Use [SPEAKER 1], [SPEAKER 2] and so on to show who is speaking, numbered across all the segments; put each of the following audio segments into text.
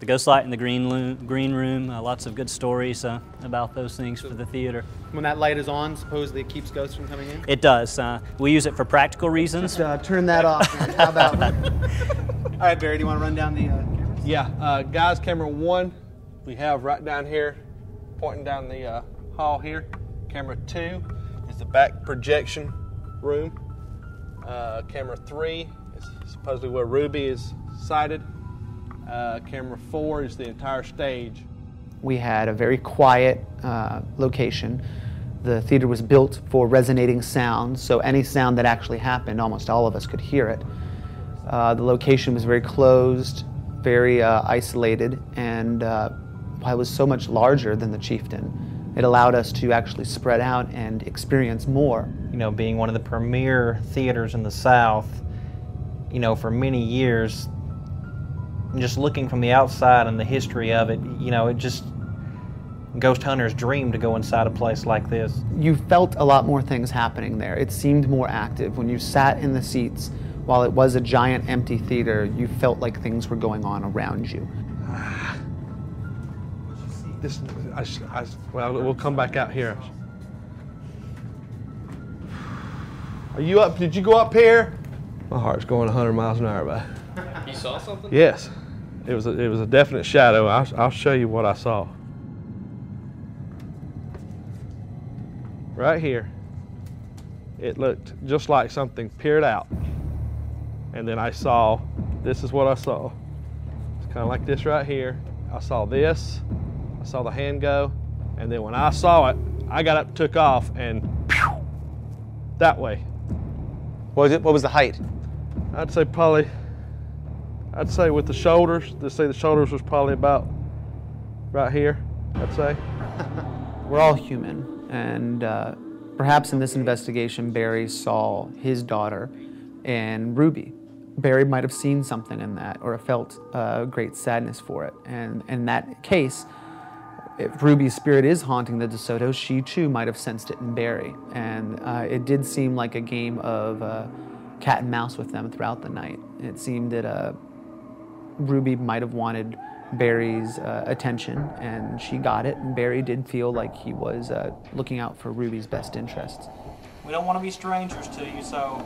[SPEAKER 1] the ghost light in the green room, lots of good stories about those things for the theater.
[SPEAKER 2] When that light is on, supposedly it keeps ghosts from coming in?
[SPEAKER 1] It does. We use it for practical reasons.
[SPEAKER 2] Turn that off, man. How about that? All right, Barry, do you want to run down the cameras?
[SPEAKER 3] Yeah, guys, camera 1, we have right down here, pointing down the hall here. Camera 2 is the back projection room. Camera 3 is supposedly where Ruby is sighted. Camera 4 is the entire stage.
[SPEAKER 2] We had a very quiet location. The theater was built for resonating sounds, so any sound that actually happened, almost all of us could hear it. The location was very closed, very isolated, and it was so much larger than the Chieftain. It allowed us to actually spread out and experience more.
[SPEAKER 4] You know, being one of the premier theaters in the South, you know, for many years, just looking from the outside and the history of it, you know, it just, ghost hunters dream to go inside a place like this.
[SPEAKER 2] You felt a lot more things happening there. It seemed more active. When you sat in the seats, while it was a giant empty theater, you felt like things were going on around you.
[SPEAKER 3] Well, we'll come back out here. Are you up? Did you go up here? My heart's going 100 miles an hour, bud.
[SPEAKER 5] You saw something?
[SPEAKER 3] Yes. It was a definite shadow. I'll show you what I saw. Right here. It looked just like something peered out. And then I saw, this is what I saw. It's kind of like this right here. I saw this. I saw the hand go. And then when I saw it, I got up, took off, and pew, that way.
[SPEAKER 2] What was the height?
[SPEAKER 3] I'd say with the shoulders, let's say the shoulders was probably about right here, I'd say.
[SPEAKER 2] We're all human, and perhaps in this investigation, Barry saw his daughter and Ruby. Barry might have seen something in that or felt great sadness for it. And in that case, if Ruby's spirit is haunting the DeSoto, she too might have sensed it in Barry. And it did seem like a game of cat and mouse with them throughout the night. It seemed that Ruby might have wanted Barry's attention, and she got it, and Barry did feel like he was looking out for Ruby's best interests.
[SPEAKER 4] We don't want to be strangers to you, so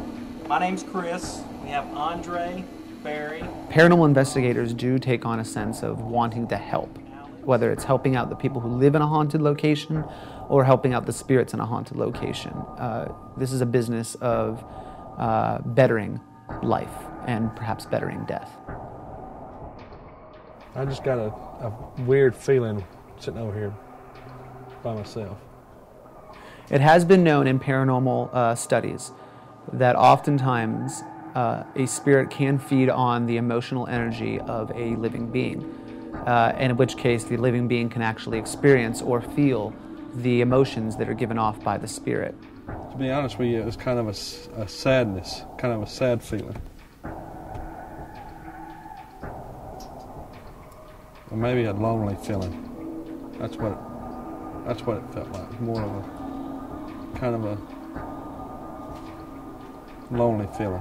[SPEAKER 4] my name's Chris. We have Andre, Barry.
[SPEAKER 2] Paranormal investigators do take on a sense of wanting to help, whether it's helping out the people who live in a haunted location or helping out the spirits in a haunted location. This is a business of bettering life and perhaps bettering death.
[SPEAKER 3] I just got a weird feeling sitting over here by myself.
[SPEAKER 2] It has been known in paranormal studies that oftentimes a spirit can feed on the emotional energy of a living being, and in which case the living being can actually experience or feel the emotions that are given off by the spirit.
[SPEAKER 3] To be honest with you, it was kind of a sadness, kind of a sad feeling. Or maybe a lonely feeling. That's what it felt like. More of a kind of a lonely feeling.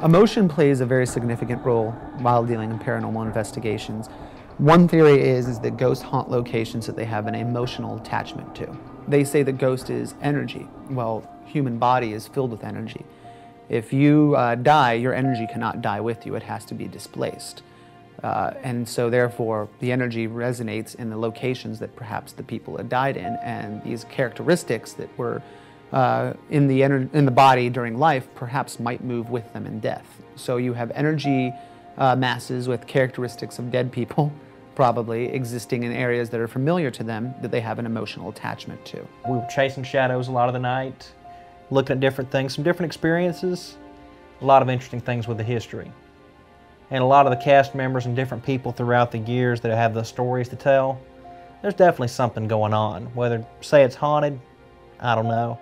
[SPEAKER 2] Emotion plays a very significant role while dealing in paranormal investigations. One theory is that ghosts haunt locations that they have an emotional attachment to. They say that ghost is energy. Well, human body is filled with energy. If you die, your energy cannot die with you. It has to be displaced. And so therefore, the energy resonates in the locations that perhaps the people had died in, and these characteristics that were in the body during life perhaps might move with them in death. So you have energy masses with characteristics of dead people probably existing in areas that are familiar to them that they have an emotional attachment to.
[SPEAKER 4] We were chasing shadows a lot of the night, looking at different things, some different experiences, a lot of interesting things with the history. And a lot of the cast members and different people throughout the years that have the stories to tell, there's definitely something going on. Whether say it's haunted, I don't know.